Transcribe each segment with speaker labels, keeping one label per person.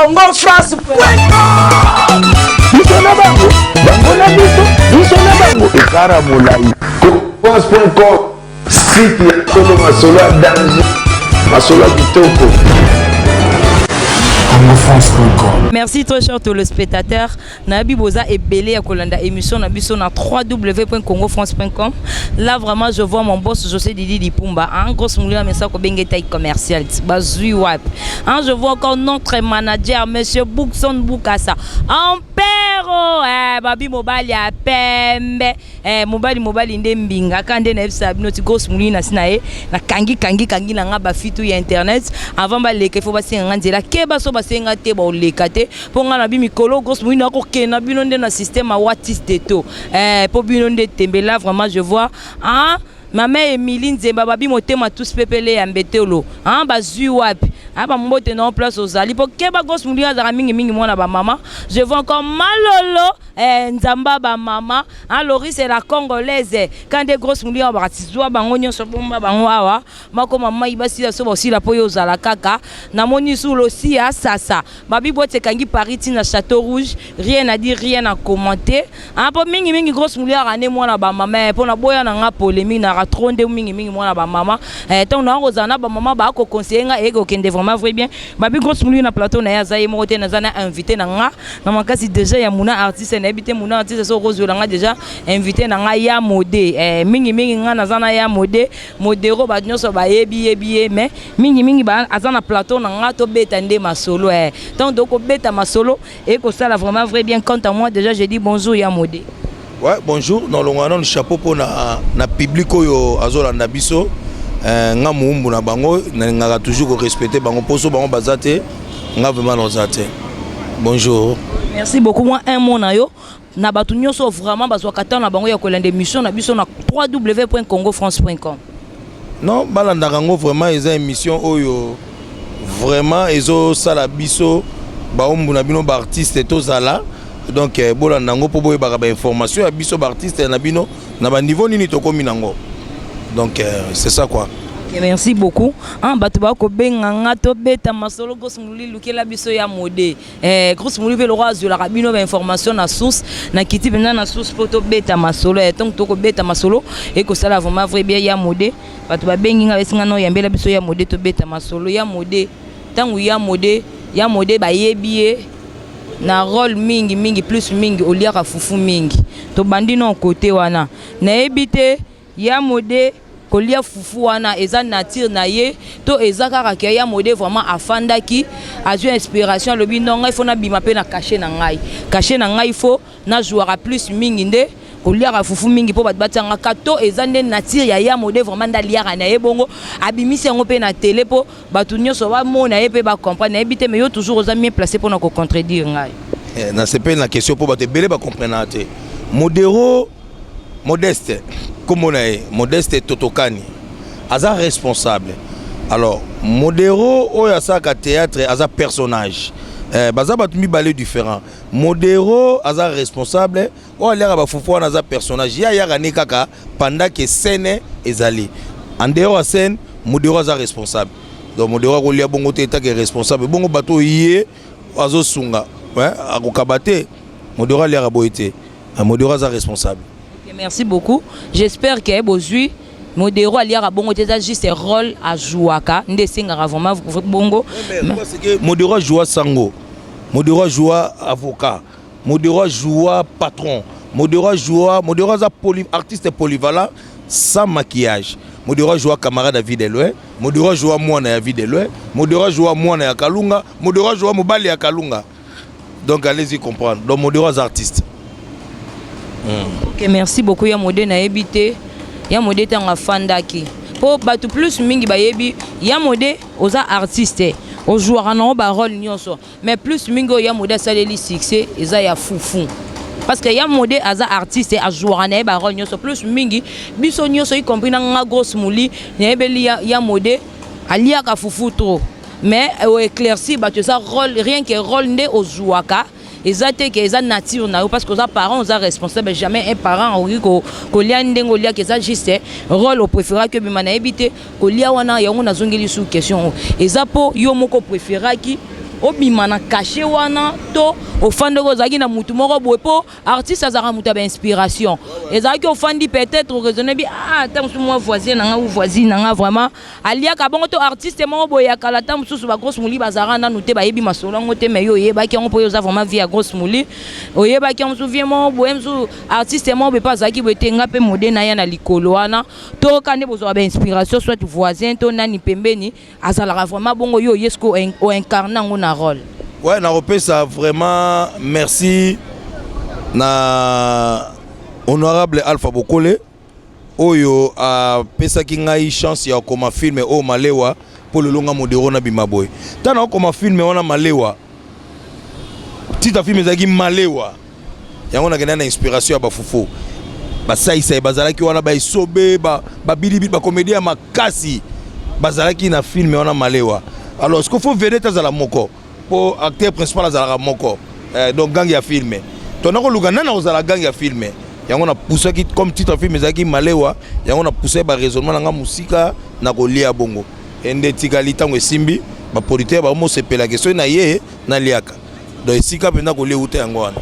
Speaker 1: Congo France.
Speaker 2: France.com site ya solo masolo ya danger masolo ya kitoko.
Speaker 3: Merci très cher téléspectateurs. Nabi Boza est belé à Kolanda émission Nabiso na www.congofrance.com. Là vraiment je vois mon boss José Didi Dipumba en gros moulin mais ça ko bengue taille commercial. Bazui wap. Je vois encore notre manager monsieur Boukson Boukassa. En père babi mobile ya pembe. Mobile inde mbinga kande na fsa binoti gros moulin sinae na kangi na nga ba fitu ya internet avant ba leke faut ba singa nzela keba so senga te ba olekate ponga na bi mikolo gros moina ko kena bino nde na système a watis de to po bino nde tembela vraiment je vois Maman Emilie Nzemba babi motema tous pepele ya mbetelo bazui wapi ba mbote na place ozali po keba gros mouli azara mingi mwana ba mama je vois encore malolo nzamba ba mama Loris c'est la congolaise quand des gros mouli ba tizwa bango nyonso bomba bango awa mako mama ibasi so aussi la poyo ozala kaka na moni sous aussi à sasa babi bote kangi Paris na Château Rouge rien à dire rien à commenter po mingi gros mouli arane mwana ba mama po na boya na nga polémique na tronde mingi mwana ba mama tant na ozana ba mama ba ko conseiller nga ego kende vraiment vrai bien babi gros mouli na plateau na ya zaye mote na zana invité na nga na makasi déjà ya muna artiste na habité muna artiste so rose nga déjà invité na nga ya mode mingi nga na zana ya mode modero ba nyonso ba yebi mais mingi ba azana plateau na nga to beta nde masolo tant donc beta masolo et ko ça vraiment vrai bien quant à moi déjà je dis bonjour ya mode.
Speaker 4: Ouais, bonjour. Dans le chapeau pour na public oyo azolanda biso nga muumbu na bango nga toujours respecter bango poso bango bazate nga vraiment nozate. Bonjour.
Speaker 3: Merci beaucoup. Moi un mot na yo na batu nyonso vraiment bazwa kata na bango ya kolanda émission na biso na www.congofrance.com. Non,
Speaker 4: balanda ngo vraiment eza émission oyo vraiment ezo sala biso baumbu na bino ba artiste tozala. Donc bolanda ngo po boye ba information ya biso ba artiste na bino na ba niveau nini to komi nango. Donc c'est ça quoi.
Speaker 3: Okay, merci beaucoup. Batu ba ko benga nga to beta masolo gros mouli lukela biso ya mode. Gros mouli ve le roi de la rabino ba information na source na kiti bena na source poto beta masolo donc to ko beta masolo et ko sala vraiment vrai bien ya mode. Batu ba bengi nga besinga no yambela biso ya mode to beta masolo ya mode. Tangu ya mode ba yebie na rôle mingi plus mingi oliaka fufu mingi to bandi non côté wana na ebité ya mode kolia fufu wana eza nature na ye to eza kaka ke ya mode vraiment afandaki azu inspiration lobi non il faut na bima pe na cacher na ngai faut na jouera plus mingi nde kolia fufu mingi po batanga kato eza nde nature ya mode vraiment ndaliaka na ye bongo abimisi yango pe na télé po batu nyonso ba mona ye pe ba comprendre ebité mais yo toujours oza bien placé pour na ko contredire ngai
Speaker 4: na c'est pas la question pour bato belé ba comprendre te modéro modeste comme on est modeste totokani aza responsable alors modéro oya saka théâtre aza personnage baza batu mi balé différent modéro aza responsable o alera ba fufu na za personnage ya gane kaka pendant que scène ezali en dehors scène modéro aza responsable donc modéro ko lia bongo te que responsable bongo bato yé azo sunga ouais akokabate modéro alera boité modéro aza responsable.
Speaker 3: Merci beaucoup. J'espère que bozui modéro alera bongo te juste rôle à jouer ka ndé singa vraiment bongo
Speaker 4: parce que modéro joue sango modéro joue avocat modéro joue patron modéro artiste polyvalent sans maquillage modéro joue camarade David Eloé modéro joue mwana ya David Eloé modéro joue mwana ya Kalunga modéro joue mobali ya Kalunga donc allez-y comprendre donc modéro artiste.
Speaker 3: Ok, merci beaucoup ya modé na ebité ya modé tanga fandaki po batu plus mingi ba yebi ya modé oza artiste o jouera na ba rôle nyonso mais plus mingi ya modé saleli succès eza ya fufu parce que ya modé aza artiste a jouera na ba rôle nyonso plus mingi biso nyonso y compris na nga gros mouli na ebeli ya modé alia ka fufu trop mais au éclairci batu ça rôle rien que rôle ndé o jouaka ezate ke eza nature na yo parce que aux parents aux responsables jamais un parent oki ko lia ndengo lia ke eza juste rôle au préféra que bimana ebité ko lia wana yango nazongeli sous question eza po yo moko préféra ki obima na caché wana to ofande ko zaki na mutu moko boye po artiste azaka mutu ba inspiration ezaki ofandi peut-être raisonner bi tant moi voisin nanga ou voisine nanga vraiment alia ka bongo to artiste moko boye ya kala tant mususu ba grosse muli bazara na noté ba yebi masolo ngote mais yo yeba ki on po yo za vraiment via grosse muli oyeba ki on souvient mo boye msu artiste moko be pas zaki boye tenga pe modé na ya na likolo wana to kande bozo ba inspiration soit voisin to nani pembeni azala vraiment bongo yo yesko o incarner ngona rôle.
Speaker 4: Ouais, na repesa vraiment merci na honorable Alpha Bokole oyo a pesa ki ngai chance ya koma filme o malewa pour le longa modero na bimaboy. Tana koma filme wana malewa. Tita filme zaki malewa. Yango na kena na inspiration ya bafufu. Ba saisa bazalaki wana ba isobe ba bilibili ba comédien makasi. Bazalaki na filme wana malewa. Alors ce qu'il faut vedette za la moko. Pour acteur principal azala moko donc gang ya filmé tona ko lugana na ozala gang ya filmé yango na poussa ki comme titre film ezaki malewa yango na poussa ba raisonnement nga musika na ko lia bongo ende tikali tango esimbi ba producteur ba mo sepela question na ye na liaka donc sika penda ko lia uta yango wana.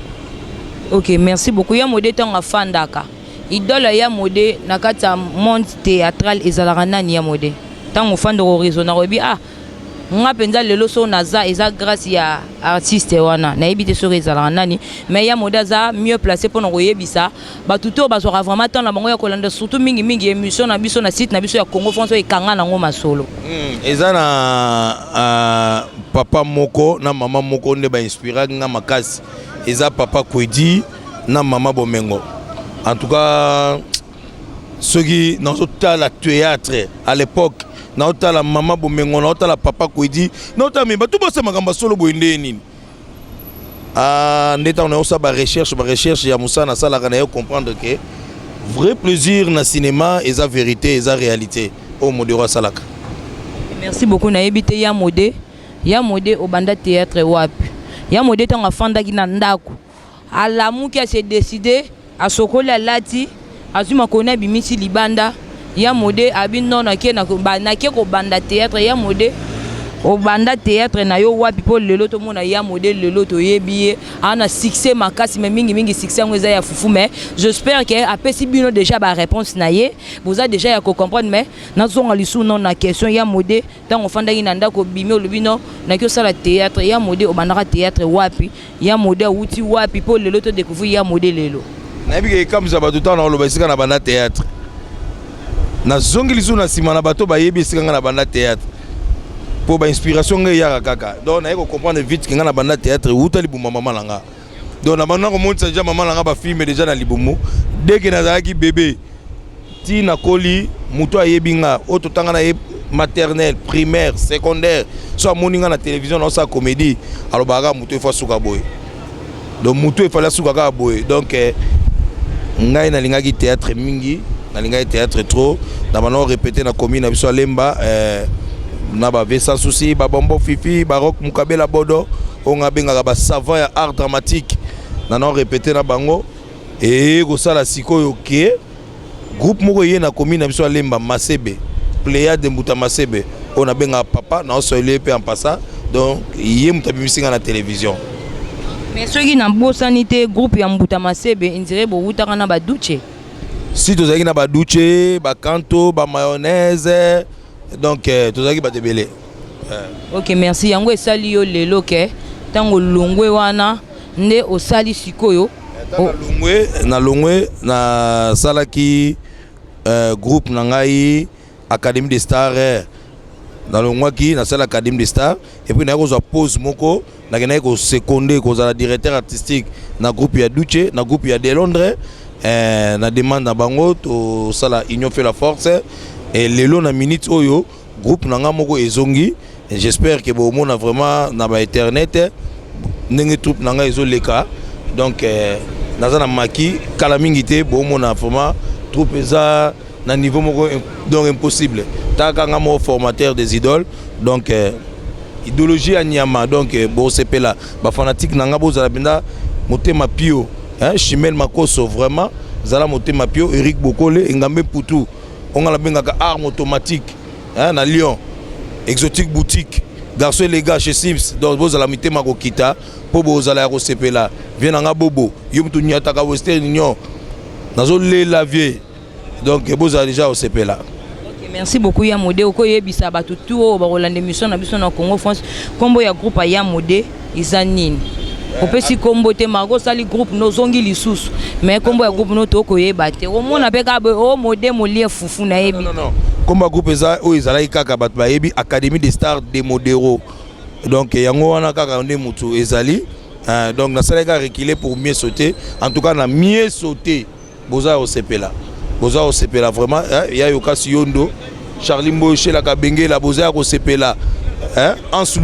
Speaker 3: OK, merci beaucoup ya modé tango fandaka idole ya modé na kata monde théâtral ezala nani ya modé tango fando raisonner obi nga penza lelo so naza eza grâce ya artiste wana na yebite so rezala nani mais ya modaza mieux placé pour nous yebisa ba tuto ba sera vraiment tant na bango ya kolanda surtout mingi émission na biso na site na biso ya Congo France e kanga nango masolo
Speaker 4: eza na papa moko na mama moko nde ba inspira nga makasi eza papa Kwedi na mama Bomengo en tout cas ceux qui dans le théâtre à l'époque na otala mama Bomengo na otala papa Kwedi na otala me batu bose makamba solo boende nini ndeta on a aussi ba recherche ya Moussa na sala kana yo comprendre que vrai plaisir na cinéma et sa vérité et sa réalité au modero salaka.
Speaker 3: Merci beaucoup na yebite ya modé au banda théâtre wapi ya modé tanga fanda ki na ndako alamu ki a se décider a sokola lati azuma kona bimisi libanda ya modé abino na ke na ko banda théâtre ya modé au banda théâtre na yo wapi po lelo to mona ya modé lelo to yebiye ana succès makasi mais mingi succès ngoza ya fufu mais j'espère que apesi bino déjà ba réponse na ye vous a déjà ya ko comprendre mais na zonga lisu non na question ya modé tant ofanda ina ndako bimio lubino na kyo sala théâtre ya modé au banda théâtre wapi ya modé uti wapi po lelo to découvrir ya modé lelo
Speaker 4: na bige comme ça ba tout temps na lo basika na banda théâtre na zongi lisu na sima na bato ba yebi sika na banda théâtre pour ba inspiration ngai ya kaka donc na ko comprendre vite que na banda théâtre uta libuma mama langa donc na banda ko monta déjà mama langa ba filmer déjà na libumu dès que na zaki bébé ti na koli muto ayebi nga auto tanga na maternelle primaire secondaire so moninga na télévision na sa comédie alors baga muto fa suka boy donc muto fa la suka ka boy donc ngai na lingaki théâtre mingi na lingaki théâtre trop na bana répéter na commune na biso Lemba na ba vesa souci ba bombo fifi barok mukabela bodo on a benga ba savant ya art dramatique na non répéter na bango et ko sala sikoyo ke groupe moko ye na commune na biso Lemba Masebe Pléiade de Mbuta Masebe on a benga papa na so le pe en passant donc ye mutabi misinga na télévision
Speaker 3: mais ceux qui n'ont pas sanité groupe ya Mbuta Masebe indirait bo utaka na ba duche
Speaker 4: si to zaki na ba duche ba kanto ba mayonnaise donc to zaki ba debele
Speaker 3: OK merci yango esali yo lelo ke tango longwe wana nde osali sikoyo
Speaker 4: na longwe na salaki groupe na ngai Académie des Stars na longwa ki na sala Académie des Stars et puis na ko zo pause moko na kena ko seconder ko za directeur artistique na groupe ya Duche na groupe ya de Londres na demande na bango to sala union fait la force et lelo na minute oyo groupe na nga moko ezongi j'espère que bo mona vraiment na ba internet ndenge troupe na nga ezoleka donc naza na maki kala mingi te bo mona vraiment troupe eza na niveau moko donc impossible taka nga mo formateur des idoles donc idéologie à Nyama donc bo sepela ba fanatique na nga bo za benda motema pio Chimel Makoso vraiment zala motema pio Eric Bokole Ngambe Poutou on a la benga art automatique na Lyon exotique boutique garçon les gars chez Sims donc vous allez mettre ma kokita pour vous allez recevoir viens nga bobo yo mutu nyata ka Western Union nazo le lavier donc vous allez déjà recevoir.
Speaker 3: Merci beaucoup ya modé oko yebisa batu tout o ba rolande mission na biso na Congo France kombo ya groupe ya modé izanine opesi kombo te margo sali groupe no zongi lisusu mais kombo ya groupe no to ko yeba te o mona pe ka o modé molie fufu na yebi
Speaker 4: non kombo groupe eza o ezalaki kaka batu ba yebi Académie des stars de modéro donc yango wana kaka nde mutu ezali donc na salaka reculer pour mieux sauter en tout cas na mieux sauter boza au sepela vraiment ya yokasi yondo Charlie Mboche la kabenge la boza ko sepela Ans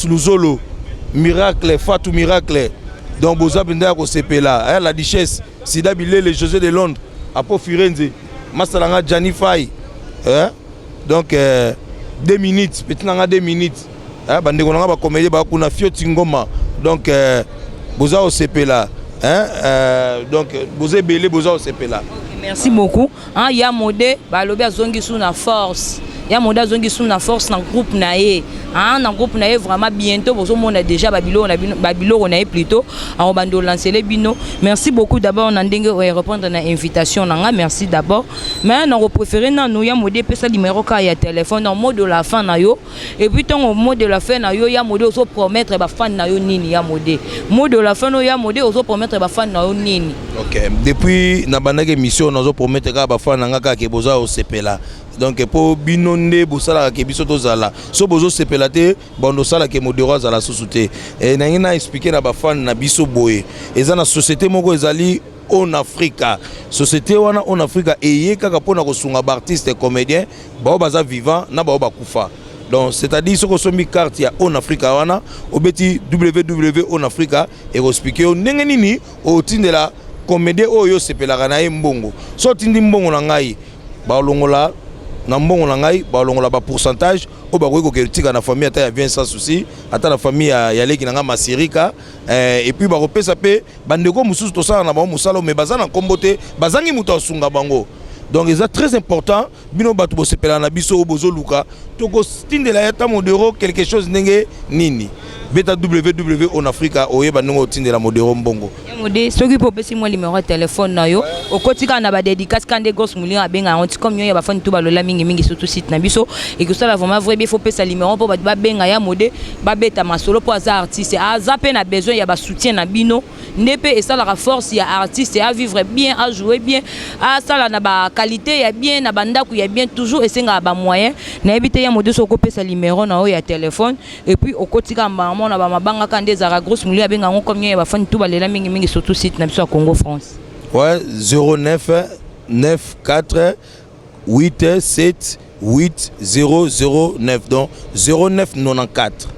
Speaker 4: Luzolo miracle Fatou miracle donc boza benda ko sepela la duchesse Sida Bilele José de Londres apo Firenze masalanga Gianni Fay donc 2 minutes petit nanga 2 minutes bande ko nga ba comédie ba kuna Fioti Ngoma donc boza ko sepela donc boza belé boza ko sepela.
Speaker 3: Merci beaucoup. Ya modé balobi azongi sous na force. Ya modé azongi sous na force na groupe na ye. Na groupe na ye vraiment bientôt bozo mona déjà babilo na ye plutôt en bando lancer les bino. Merci beaucoup d'abord on ndenge répondre na invitation nanga merci d'abord. Mais on préféré na nous ya modé pesa numéro ka ya téléphone en mot de la fin na yo et puis ton mot de la fin na yo ya modé ozo promettre ba fan na yo nini ya modé. Mot de la fin no ya modé ozo promettre ba fan na yo nini.
Speaker 4: OK. Depuis na banaka émission nazo promettre ka ba fan nga ka ke boza o sepela. Donc pour binonde bosala ke biso tozala so bozo sepela te bando sala ke modéro za la société et na ngina expliquer na ba fan na biso boye eza na société moko ezali en Afrique société wana en Afrique eye kaka pona ko sunga ba artiste et comédien ba baza vivant na ba kufa donc c'est-à-dire ce que sommi carte ya en Afrique wana obeti www en Afrique et expliquer ndenge nini o tindela comédien oyo sepela na mbongo so tindi mbongo na ngai ba longola na mbongo na ngai ba longola ba pourcentage o ba ko tika na famille ata ya bien sans souci ata la famille ya leki na nga masirika et puis ba kopesa pe bandeko mususu to sala na ba musalo me bazana kombote bazangi muto asunga bango donc c'est très important bino batu bo sepela na biso bozo luka to ko stindela ya ta modéro quelque chose ndenge nini beta www en Afrique oyeba ndongo tindela modéro mbongo
Speaker 3: modé soki po pesi mo numéro de téléphone na yo okotika na ba dédicace kande gos mulin abenga onti comme yo ya ba fani to balola mingi surtout site na biso et que ça la vraiment vrai bien faut pesa numéro po ba benga ya modé ba beta masolo po za artiste aza pe na besoin ya ba soutien na bino ndepe et ça la force ya artiste à vivre bien à jouer bien à ça na ba qualité ya bien na banda ku ya bien toujours esenga ba moyen na ebite ya modé soko pesa numéro na yo ya téléphone et puis okotika mbamo na ba mabanga kande za grosse mulin abenga ngo comme yo ya ba fani to balela mingi surtout site na biso à Congo France.
Speaker 4: Ouais 09 94 87 8009 donc 09 94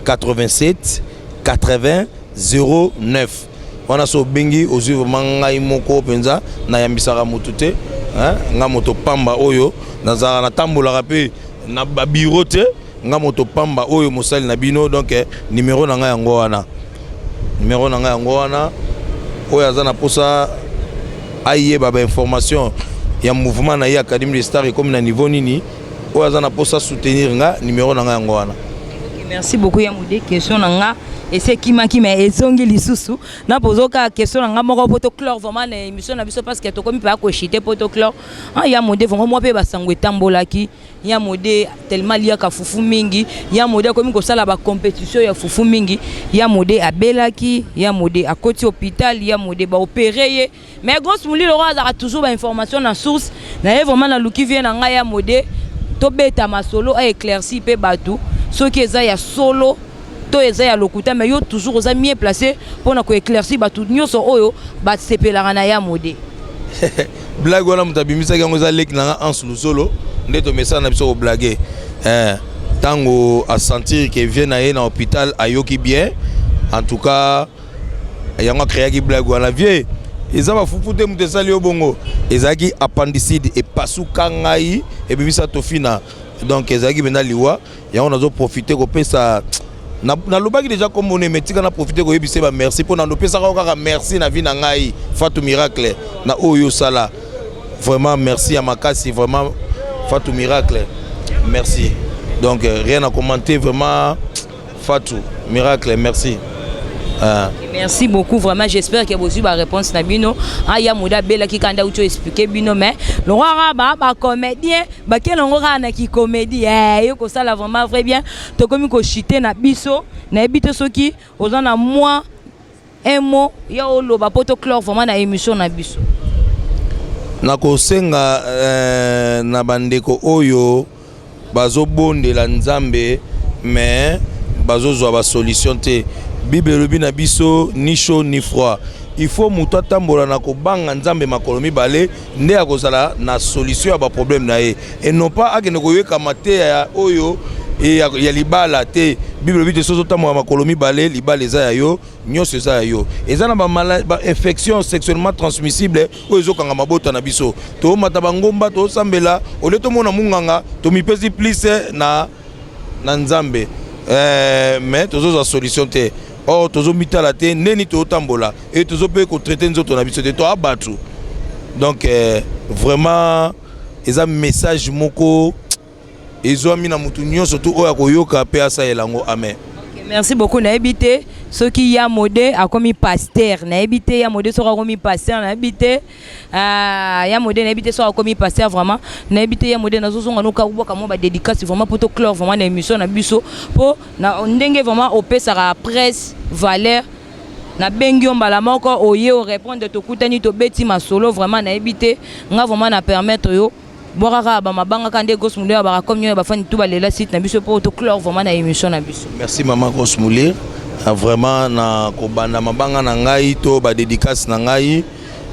Speaker 4: 87 80 09 wana so bengi ozu mangai moko penza na yambisaka mutute nga moto pamba oyo nazara na tambola pe na babiro te nga moto pamba oyo mosali na bino donc numéro na nga yango wana oyo azana posa aye baba information ya mouvement na ya Académie des stars comme na niveau nini oyo azana posa soutenir nga numéro na nga yango wana.
Speaker 3: Merci beaucoup ya modé question na nga et c'est qui mais ezongi lisusu na pozoka question na nga moko poto clore vraiment na émission na biso parce que to komi pa ko chiter poto clore ya modé vraiment moi pe basango etambolaki ya modé tellement lia ka fufu mingi ya modé komi ko sala ba compétition ya fufu mingi ya modé abelaki ya modé à côté hôpital ya modé ba opérer mais grosse mouli le roi a toujours ba information na source na vraiment na luki vient na nga ya modé to beta masolo a éclairci pe batou ceux qui eza ya solo to eza ya lokuta mais yo toujours oza mieux placé pour na ko éclaircir batou nyoso oyo ba sepelaka na ya modé
Speaker 4: blague wana mutabimisa kango za lek na Ans Luzolo ndeto message na biso ko blaguer tango a sentir que vient na na hôpital ayoki bien en tout cas yango créé ki blague wana vie eza ba fufute mutesali yo bongo ezaki appendicite et pasuka ngai et bimisa tofina donc ezaki bena liwa yango nazo profiter ko pesa na lobaki déjà comme on est metika na profiter ko yebise ba merci pour na pesa ka merci na vie na ngai Fatou miracle na oyo sala vraiment merci à makasi vraiment Fatou miracle merci. Donc rien à commenter vraiment. Fatou, miracle, merci.
Speaker 3: Merci beaucoup, vraiment. J'espère que vous avez la réponse. Il y a Mouda Bella qui a expliqué Bino, mais le roi Rabat, comédien, quel est qui comédie, ça là vraiment vrai bien. Tu comme que chité na biso, na habite ceux qui, aux en a moins un mot, il y a le bapoto chlore vraiment na émission na biso.
Speaker 4: Na kosenga na bandeko oyo bazo bonde la nzambe, mais bazo zo ba solution te. Bible lobi na biso ni chaud ni froid. Il faut muta tambola na ko banga nzambe makolo mibale nde akozala na solution ya ba problème na ye. Et non pas akene ko yeka mate ya oyo et ya libala te. Bible lobi te sozo tambola makolo mibale libala eza ya yo, nyonso eza ya yo. Eza na ba infection sexuellement transmissible oyo ezokanga mabota na biso. To mata bangomba to sambela oleto mona munganga to mipesi plus na nzambe. Mais tozo za solution te. Or tozo mitala te neni to tambola et tozo pe ko traiter nzoto na biso te to abatu. Donc vraiment eza message moko ezo amina mutu nyonso to oya koyoka pe asa elango amen.
Speaker 3: Merci beaucoup na habité ceux qui y a modé a commis pasteur na habité ya modé sera commis pasteur na habité ya modé na habité sera commis pasteur vraiment na habité ya modé na zo songa no ka boka mo ba dédicace vraiment pour to clore vraiment na émission na biso pour na ndenge vraiment au sera presse valeur na bengi ombala moko oye o répondre to kutani to beti masolo vraiment na habité nga vraiment na permettre yo Borara ba mabanga kande Grosse Moulir ba comme yo ba fani tout ba lela site na biso pour to clore vraiment na émission na biso.
Speaker 4: Merci maman Grosse Moulir. Vraiment na ko banda mabanga na ngai to ba dédicace na ngai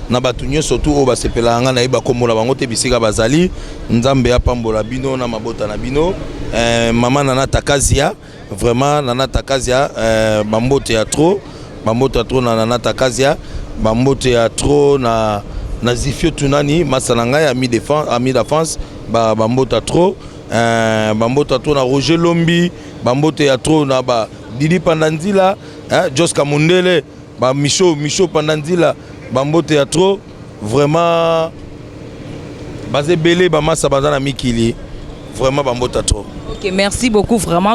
Speaker 4: na batunyo surtout o ba sepela nga na ba komola bango te bisika bazali nzambe ya pambola bino na mabota na bino. Maman Nana Takazia vraiment Nana Takazia bambote ya trop na Nana Takazia bambote ya trop na Zifio Tunani, Masananga, ami défense, Bambota trop, na Roger Lombi, Bambote ya trop na Didi Pandanzila, Jos Kamundele, Micho Pandanzila, Bambote ya trop, vraiment, Bazé Belé, Bamasa Bazana Mikili, vraiment Bambota trop.
Speaker 3: Ok, merci beaucoup vraiment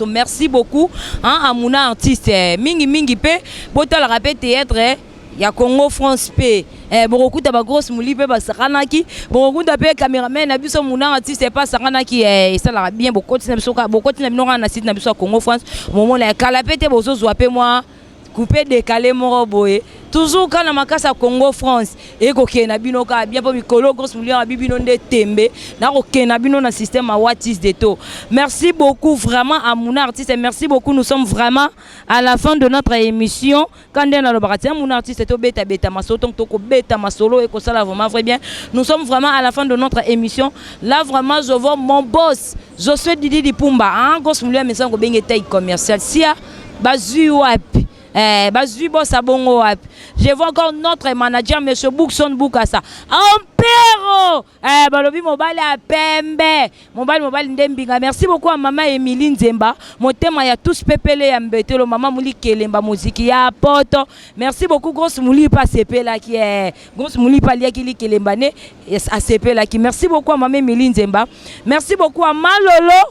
Speaker 3: merci beaucoup à mon artiste mingi pe bota la rapé théâtre ya Congo France P beaucoup de Grosse Moulir pe basakanaki beaucoup de caméraman na biso mon artiste pas sakanaki ça la bien beaucoup de bino na site na biso Congo France moment la kalapete bozo zoape moi coupé décalé moro boye toujours quand na makasa Congo France et ko na bino ka bien po mikolo Grosse Moulir na bibino nde tembe na ko na bino na système à Watis de to. Merci beaucoup vraiment à mon artiste et merci beaucoup, nous sommes vraiment à la fin de notre émission quand on a le baratia mon artiste to beta masolo donc to ko beta masolo et ko ça là vraiment vrai bien. Nous sommes vraiment à la fin de notre émission. Là vraiment je vois mon boss Josué Didi Dipumba hein Grosse Moulir mais ça ko benga taille commercial sia bazu wapi je vois encore notre manager, M. Boukson Boukassa. Ampero! Balobi mobile à Pembe. Mobile Ndembinga. Merci beaucoup à maman Emilie Nzemba. Mon thème, il y a tous pépélé à Mbetelo. Maman Mouli Kelemba musique. Il y a Poto. Merci beaucoup, Grosse Moulir pas CP là qui est. Grosse Moulir pas lié qui Kelemba né. À CP là qui. Merci beaucoup à maman Emilie Nzemba. Merci beaucoup à Malolo.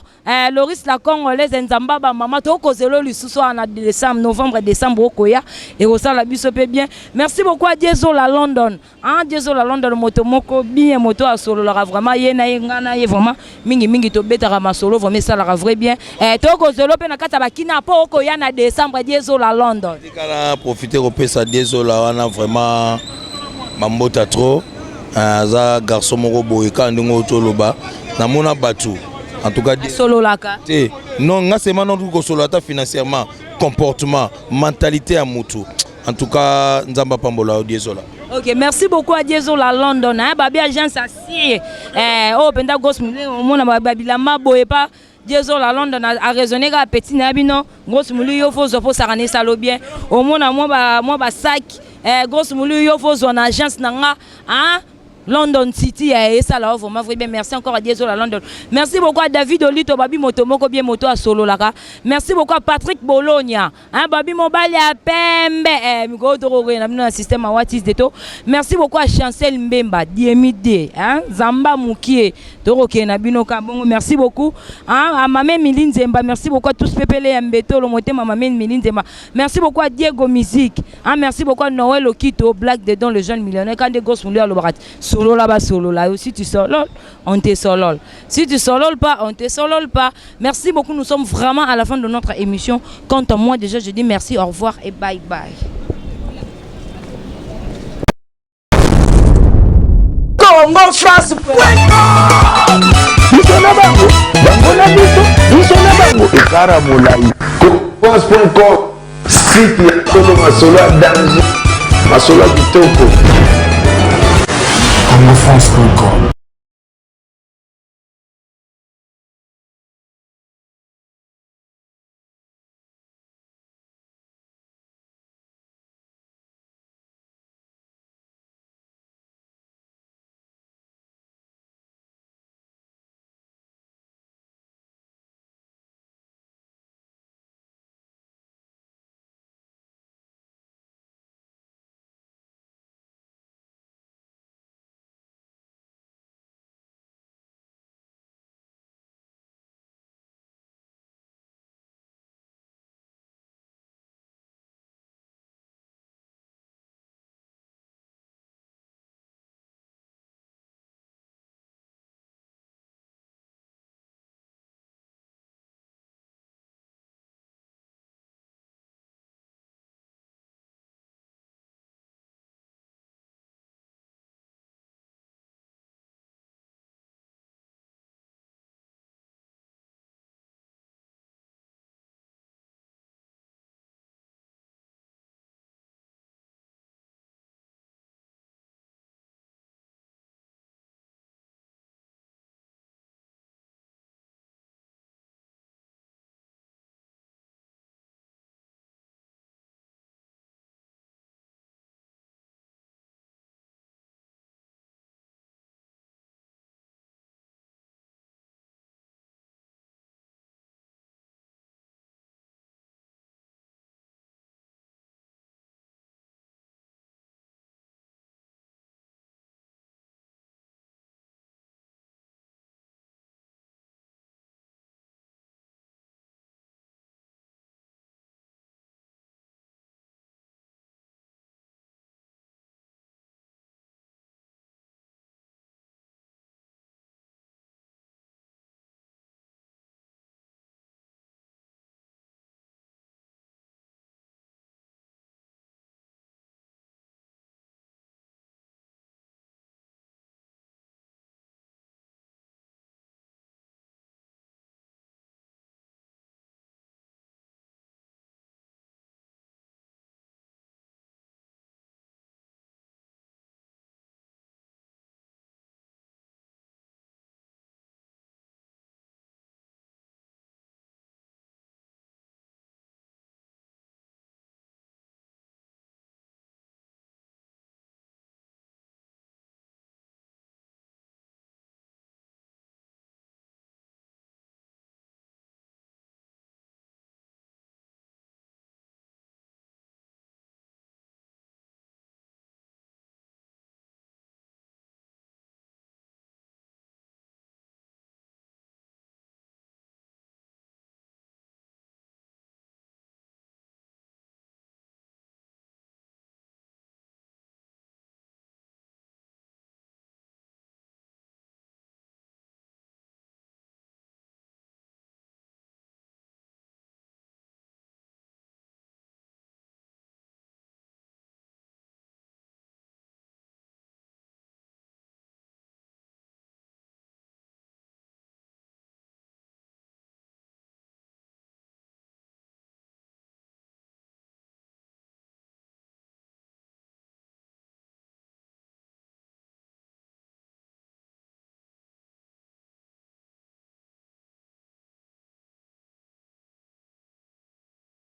Speaker 3: Loris la Congolaise Nzamba maman to kozelo lisusu en décembre novembre décembre okoya et ça la biso pe bien. Merci beaucoup à Diesel la London. Diesel la London moto moko bien moto a solo la vraiment yena ngana ye vraiment mingi to betara ma solo vraiment ça la vrai bien. To kozelo pe na kata bakina po okoya na décembre Diesel la London.
Speaker 4: Dikala profiter au pesa Diesel la wana vraiment mambota trop. Za garçon moko boye ka ndingo toloba na mona batu. En tout cas,
Speaker 3: solo laka.
Speaker 4: Non, nga c'est maintenant que solo ata financièrement, comportement, mentalité à mutu. En tout cas, nzamba pambola Diesola.
Speaker 3: Ok, merci beaucoup à Diesola London. Babi agence assis. Penda Grosse Moulir, mona babila maboye pas. Diesola London a raisonné ka petit na bino. Grosse Moulir yo fo zopo sarane salo bien. Au mona moi ba sac. Grosse Moulir yo fo zone agence nanga. London City, et ça là, vraiment, vraiment, merci encore à Diesel à London. Merci beaucoup à David Olito, Babi Motomoko, bien moto à Solo là. Merci beaucoup à Patrick Bologna, hein, Babi Mobile à Pembe, Migo Dorogé, un système à Watis Deto. Merci beaucoup à Chancel Mbemba, Diemide, hein, Zamba Moukie, Doroké, Nabino Kabongo, merci beaucoup, hein, à Mamé Miline Zemba, merci beaucoup à tous Pepele Mbeto, le moté Mamé Miline Zemba. Merci beaucoup à Diego Musique, hein, merci beaucoup à Noël Okito, Black Dedon, le jeune millionnaire, quand des gosses moulés à l'Obarat. Solo là-bas, solo là. Si tu solol, on te solol. Si tu solol pas, on te solol pas. Merci beaucoup. Nous sommes vraiment à la fin de notre émission. Quant à moi, déjà, je dis merci, au revoir et bye bye. Congo France.
Speaker 2: France.com, site ya Tolo Masolo danger. Masolo Kitoko.
Speaker 1: CongoFrance.com